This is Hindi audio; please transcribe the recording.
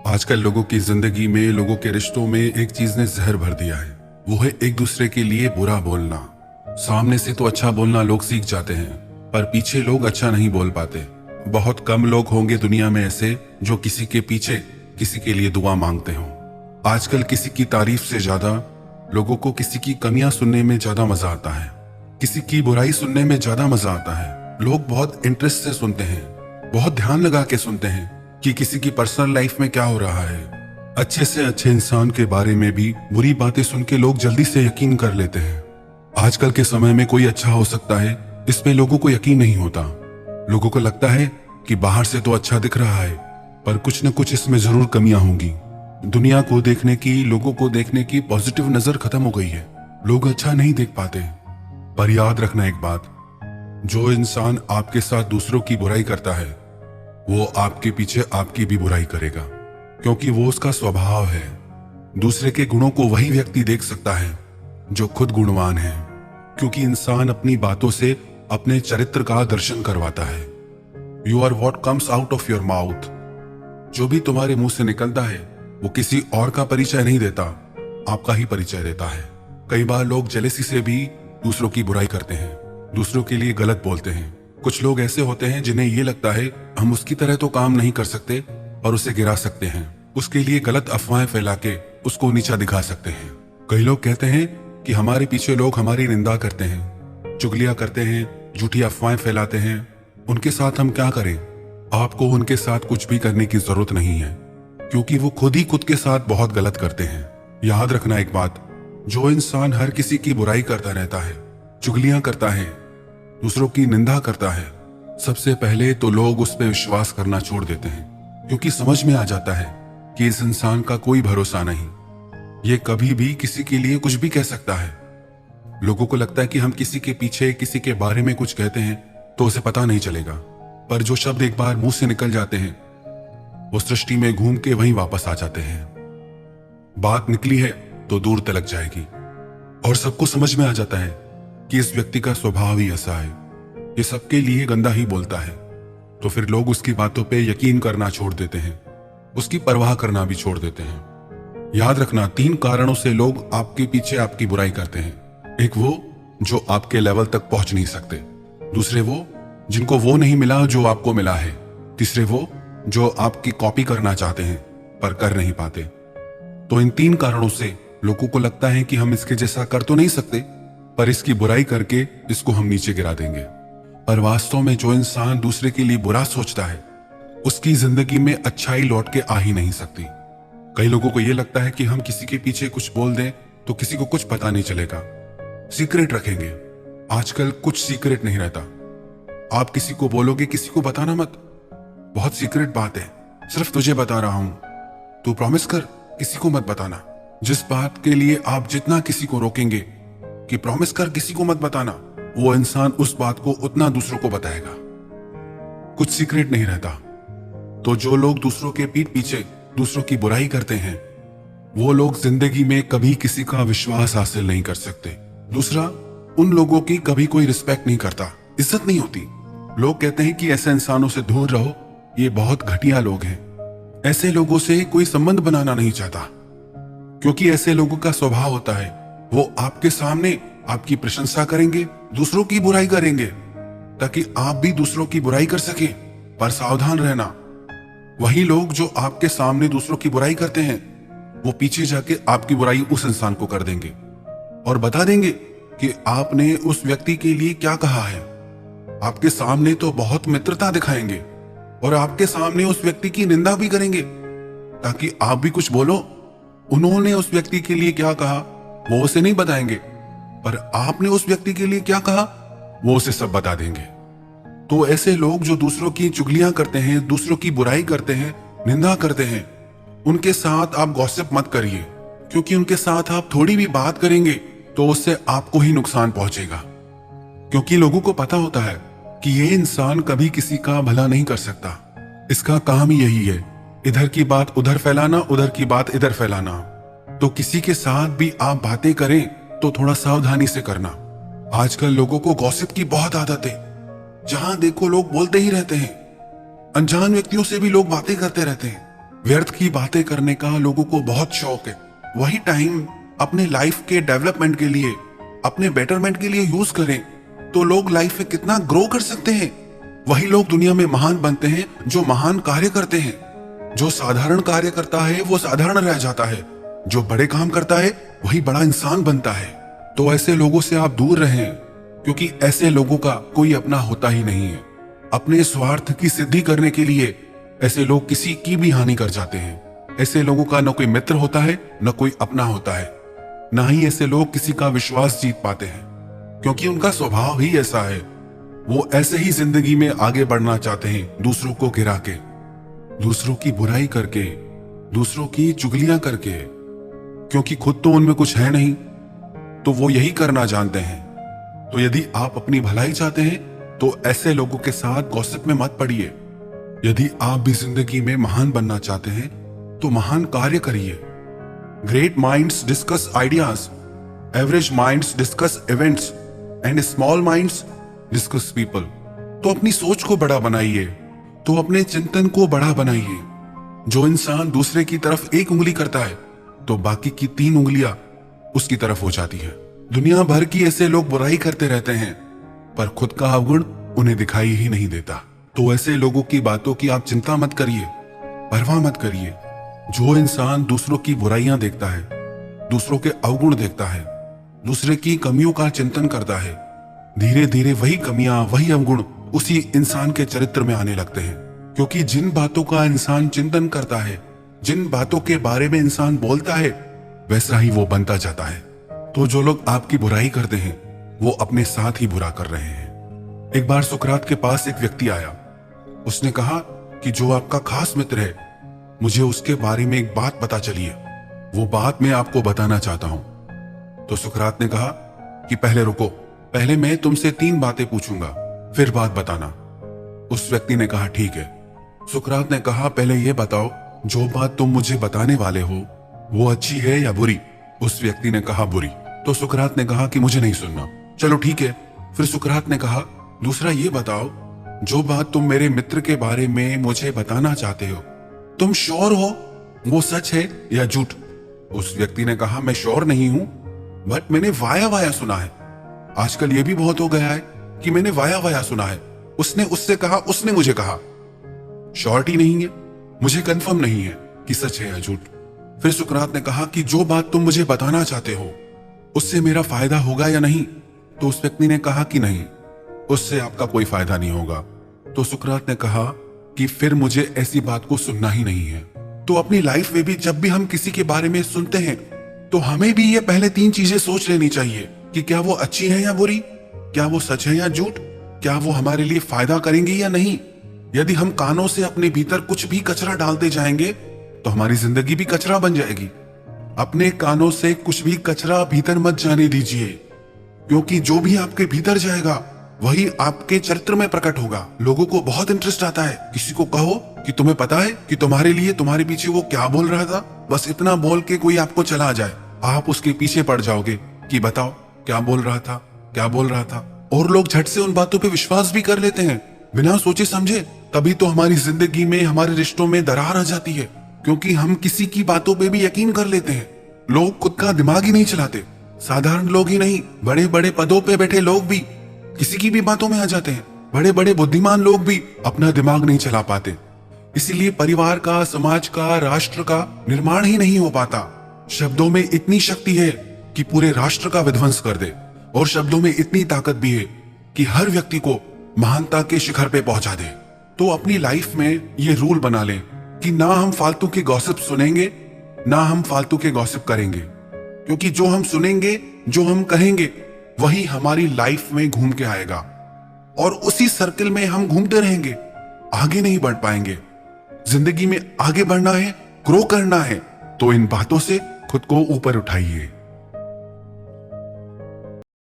आजकल लोगों की जिंदगी में, लोगों के रिश्तों में एक चीज ने जहर भर दिया है। वो है एक दूसरे के लिए बुरा बोलना। सामने से तो अच्छा बोलना लोग सीख जाते हैं, पर पीछे लोग अच्छा नहीं बोल पाते। बहुत कम लोग होंगे दुनिया में ऐसे जो किसी के पीछे किसी के लिए दुआ मांगते हों। आजकल किसी की तारीफ से ज्यादा लोगों को किसी की कमियां सुनने में ज्यादा मजा आता है, किसी की बुराई सुनने में ज्यादा मजा आता है। लोग बहुत इंटरेस्ट से सुनते हैं, बहुत ध्यान लगा के सुनते हैं कि किसी की पर्सनल लाइफ में क्या हो रहा है। अच्छे से अच्छे इंसान के बारे में भी बुरी बातें सुन के लोग जल्दी से यकीन कर लेते हैं। आजकल के समय में कोई अच्छा हो सकता है, इस पे लोगों को यकीन नहीं होता। लोगों को लगता है कि बाहर से तो अच्छा दिख रहा है, पर कुछ न कुछ इसमें जरूर कमियां होंगी। दुनिया को देखने की, लोगों को देखने की पॉजिटिव नजर खत्म हो गई है। लोग अच्छा नहीं देख पाते। पर याद रखना एक बात, जो इंसान आपके साथ दूसरों की बुराई करता है वो आपके पीछे आपकी भी बुराई करेगा, क्योंकि वो उसका स्वभाव है। दूसरे के गुणों को वही व्यक्ति देख सकता है जो खुद गुणवान है, क्योंकि इंसान अपनी बातों से अपने चरित्र का दर्शन करवाता है। You are what comes out of your mouth. जो भी तुम्हारे मुंह से निकलता है वो किसी और का परिचय नहीं देता, आपका ही परिचय देता है। कई बार लोग जेलेसी से भी दूसरों की बुराई करते हैं, दूसरों के लिए गलत बोलते हैं। कुछ लोग ऐसे होते हैं जिन्हें ये लगता है हम उसकी तरह तो काम नहीं कर सकते और उसे गिरा सकते हैं, उसके लिए गलत अफवाहें फैला के उसको नीचा दिखा सकते हैं। कई लोग कहते हैं कि हमारे पीछे लोग हमारी निंदा करते हैं, चुगलियां करते हैं, झूठी अफवाहें फैलाते हैं। उनके साथ हम क्या करें? आपको उनके साथ कुछ भी करने की जरूरत नहीं है, क्योंकि वो खुद ही खुद के साथ बहुत गलत करते हैं। याद रखना एक बात, जो इंसान हर किसी की बुराई करता रहता है, चुगलियां करता है, दूसरों की निंदा करता है, सबसे पहले तो लोग उस पर विश्वास करना छोड़ देते हैं, क्योंकि समझ में आ जाता है कि इस इंसान का कोई भरोसा नहीं। ये कभी भी किसी के लिए कुछ भी कह सकता है। लोगों को लगता है कि हम किसी के पीछे किसी के बारे में कुछ कहते हैं तो उसे पता नहीं चलेगा, पर जो शब्द एक बार मुंह से निकल जाते हैं वो सृष्टि में घूम के वहीं वापस आ जाते हैं। बात निकली है तो दूर तलक जाएगी और सबको समझ में आ जाता है कि इस व्यक्ति का स्वभाव ही ऐसा है, ये सबके लिए गंदा ही बोलता है। तो फिर लोग उसकी बातों पे यकीन करना छोड़ देते हैं, उसकी परवाह करना भी छोड़ देते हैं। याद रखना, 3 कारणों से लोग आपके पीछे आपकी बुराई करते हैं। एक वो जो आपके लेवल तक पहुंच नहीं सकते, दूसरे वो जिनको वो नहीं मिला जो आपको मिला है, तीसरे वो जो आपकी कॉपी करना चाहते हैं पर कर नहीं पाते। तो इन 3 कारणों से लोगों को लगता है कि हम इसके जैसा कर तो नहीं सकते, पर इसकी बुराई करके इसको हम नीचे गिरा देंगे। पर वास्तव में जो इंसान दूसरे के लिए बुरा सोचता है उसकी जिंदगी में अच्छाई लौट के आ ही नहीं सकती। कई लोगों को यह लगता है कि हम किसी के पीछे कुछ बोल दें तो किसी को कुछ पता नहीं चलेगा, सीक्रेट रखेंगे। आजकल कुछ सीक्रेट नहीं रहता। आप किसी को बोलोगे किसी को बताना मत, बहुत सीक्रेट बात है, सिर्फ तुझे बता रहा हूं, तू प्रॉमिस कर किसी को मत बताना। जिस बात के लिए आप जितना किसी को रोकेंगे कि प्रॉमिस कर किसी को मत बताना, वो इंसान उस बात को उतना दूसरों को बताएगा। कुछ सीक्रेट नहीं रहता। तो जो लोग दूसरों के पीठ पीछे दूसरों की बुराई करते हैं वो लोग जिंदगी में कभी किसी का विश्वास हासिल नहीं कर सकते। दूसरा, उन लोगों की कभी कोई रिस्पेक्ट नहीं करता, इज्जत नहीं होती। लोग कहते हैं कि ऐसे इंसानों से दूर रहो, ये बहुत घटिया लोग हैं। ऐसे लोगों से कोई संबंध बनाना नहीं चाहता, क्योंकि ऐसे लोगों का स्वभाव होता है वो आपके सामने आपकी प्रशंसा करेंगे, दूसरों की बुराई करेंगे ताकि आप भी दूसरों की बुराई कर सके। पर सावधान रहना, वही लोग जो आपके सामने दूसरों की बुराई करते हैं वो पीछे जाके आपकी बुराई उस इंसान को कर देंगे और बता देंगे कि आपने उस व्यक्ति के लिए क्या कहा है। आपके सामने तो बहुत मित्रता दिखाएंगे और आपके सामने उस व्यक्ति की निंदा भी करेंगे ताकि आप भी कुछ बोलो। उन्होंने उस व्यक्ति के लिए क्या कहा वो उसे नहीं बताएंगे, पर आपने उस व्यक्ति के लिए क्या कहा वो उसे सब बता देंगे। तो ऐसे लोग जो दूसरों की चुगलियां करते हैं, दूसरों की बुराई करते हैं, निंदा करते हैं, उनके साथ आप गॉसिप मत करिए, क्योंकि उनके साथ आप थोड़ी भी बात करेंगे तो उससे आपको ही नुकसान पहुंचेगा। क्योंकि लोगों को पता होता है कि ये इंसान कभी किसी का भला नहीं कर सकता, इसका काम ही यही है, इधर की बात उधर फैलाना, उधर की बात इधर फैलाना। तो किसी के साथ भी आप बातें करें तो थोड़ा सावधानी से करना। आजकल लोगों को गॉसिप की बहुत आदत है, जहां देखो लोग बोलते ही रहते हैं। अनजान व्यक्तियों से भी लोग बातें करते रहते हैं। व्यर्थ की बातें करने का लोगों को बहुत शौक है। वही टाइम अपने लाइफ के डेवलपमेंट के लिए, अपने बेटरमेंट के लिए यूज करें तो लोग लाइफ में कितना ग्रो कर सकते हैं। वही लोग दुनिया में महान बनते हैं जो महान कार्य करते हैं। जो साधारण कार्य करता है वो साधारण रह जाता है, जो बड़े काम करता है वही बड़ा इंसान बनता है। तो ऐसे लोगों से आप दूर रहें, क्योंकि ऐसे लोगों का कोई अपना होता ही नहीं है। अपने स्वार्थ की सिद्धि करने के लिए ऐसे लोग किसी की भी हानि कर जाते हैं। ऐसे लोगों का न कोई मित्र होता है, न कोई अपना होता है, ना ही ऐसे लोग किसी का विश्वास जीत पाते हैं, क्योंकि उनका स्वभाव ही ऐसा है। वो ऐसे ही जिंदगी में आगे बढ़ना चाहते हैं, दूसरों को गिरा के, दूसरों की बुराई करके, दूसरों की चुगलियां करके, क्योंकि खुद तो उनमें कुछ है नहीं, तो वो यही करना जानते हैं। तो यदि आप अपनी भलाई चाहते हैं तो ऐसे लोगों के साथ गॉसिप में मत पड़िए। यदि आप भी जिंदगी में महान बनना चाहते हैं तो महान कार्य करिए। Great minds discuss ideas, average minds discuss events and small minds discuss people. तो अपनी सोच को बड़ा बनाइए, तो अपने चिंतन को बड़ा बनाइए। जो इंसान दूसरे की तरफ एक उंगली करता है तो बाकी की 3 उंगलियां उसकी तरफ हो जाती है। दुनिया भर की ऐसे लोग बुराई करते रहते हैं, पर खुद का अवगुण उन्हें दिखाई ही नहीं देता। तो ऐसे लोगों की बातों की आप चिंता मत करिए, परवाह मत करिए। जो इंसान दूसरों की बुराइयां देखता है, दूसरों के अवगुण देखता है, दूसरे की कमियों का चिंतन करता है, धीरे धीरे वही कमियां, वही अवगुण उसी इंसान के चरित्र में आने लगते हैं। क्योंकि जिन बातों का इंसान चिंतन करता है, जिन बातों के बारे में इंसान बोलता है, वैसा ही वो बनता जाता है। तो जो लोग आपकी बुराई करते हैं वो अपने साथ ही बुरा कर रहे हैं। एक बार सुकरात के पास एक व्यक्ति आया। उसने कहा कि जो आपका खास मित्र है, मुझे उसके बारे में एक बात पता चली है, वो बात मैं आपको बताना चाहता हूं। तो सुकरात ने कहा कि पहले रुको, पहले मैं तुमसे 3 बातें पूछूंगा, फिर बात बताना। उस व्यक्ति ने कहा ठीक है। सुकरात ने कहा पहले ये बताओ, जो बात तुम मुझे बताने वाले हो वो अच्छी है या बुरी? उस व्यक्ति ने कहा बुरी। तो सुकरात ने कहा कि मुझे नहीं सुनना। चलो ठीक है। फिर सुकरात ने कहा दूसरा ये बताओ, जो बात तुम मेरे मित्र के बारे में मुझे बताना चाहते हो, तुम श्योर हो वो सच है या झूठ? उस व्यक्ति ने कहा मैं श्योर नहीं हूं, बट मैंने वाया वाया सुना है। आजकल ये भी बहुत हो गया है कि मैंने वाया वाया सुना है, उसने उससे कहा, उसने मुझे कहा। श्योरिटी नहीं है, मुझे कंफर्म नहीं है कि सच है या झूठ। फिर सुकरात ने कहा कि जो बात तुम मुझे बताना चाहते हो उससे मेरा फायदा होगा या नहीं? तो उस व्यक्ति ने कहा कि नहीं, उससे आपका कोई फायदा नहीं होगा। तो सुकरात ने कहा कि फिर मुझे ऐसी बात को सुनना ही नहीं है। तो अपनी लाइफ में भी जब भी हम किसी के बारे में सुनते हैं तो हमें भी ये पहले 3 चीजें सोच लेनी चाहिए कि क्या वो अच्छी है या बुरी, क्या वो सच है या झूठ, क्या वो हमारे लिए फायदा करेंगी या नहीं। यदि हम कानों से अपने भीतर कुछ भी कचरा डालते जाएंगे तो हमारी जिंदगी भी कचरा बन जाएगी। अपने कानों से कुछ भी कचरा भीतर मत जाने दीजिए, क्योंकि जो भी आपके भीतर जाएगा वही आपके चरित्र में प्रकट होगा। लोगों को बहुत इंटरेस्ट आता है, किसी को कहो कि तुम्हें पता है कि तुम्हारे लिए तुम्हारे पीछे वो क्या बोल रहा था, बस इतना बोल के कोई आपको चला जाए, आप उसके पीछे पड़ जाओगे कि बताओ क्या बोल रहा था, क्या बोल रहा था। और लोग झट से उन बातों पे विश्वास भी कर लेते हैं बिना सोचे समझे। तभी तो हमारी जिंदगी में, हमारे रिश्तों में दरार आ जाती है, क्योंकि हम किसी की बातों पे भी यकीन कर लेते हैं। लोग खुद का दिमाग ही नहीं चलाते। साधारण लोग ही नहीं, बड़े बड़े पदों पे बैठे लोग भी किसी की भी बातों में आ जाते हैं। बड़े बड़े बुद्धिमान लोग भी अपना दिमाग नहीं चला पाते। इसीलिए परिवार का, समाज का, राष्ट्र का निर्माण ही नहीं हो पाता। शब्दों में इतनी शक्ति है कि पूरे राष्ट्र का विध्वंस कर दे, और शब्दों में इतनी ताकत भी है कि हर व्यक्ति को महानता के शिखर पे पहुंचा दे। तो अपनी लाइफ में ये रूल बना लें कि ना हम फालतू के गॉसिप सुनेंगे, ना हम फालतू के गॉसिप करेंगे, क्योंकि जो हम सुनेंगे, जो हम कहेंगे, वही हमारी लाइफ में घूम के आएगा, और उसी सर्कल में हम घूमते रहेंगे, आगे नहीं बढ़ पाएंगे। जिंदगी में आगे बढ़ना है, ग्रो करना है, तो इन बातों से खुद को ऊपर उठाइए।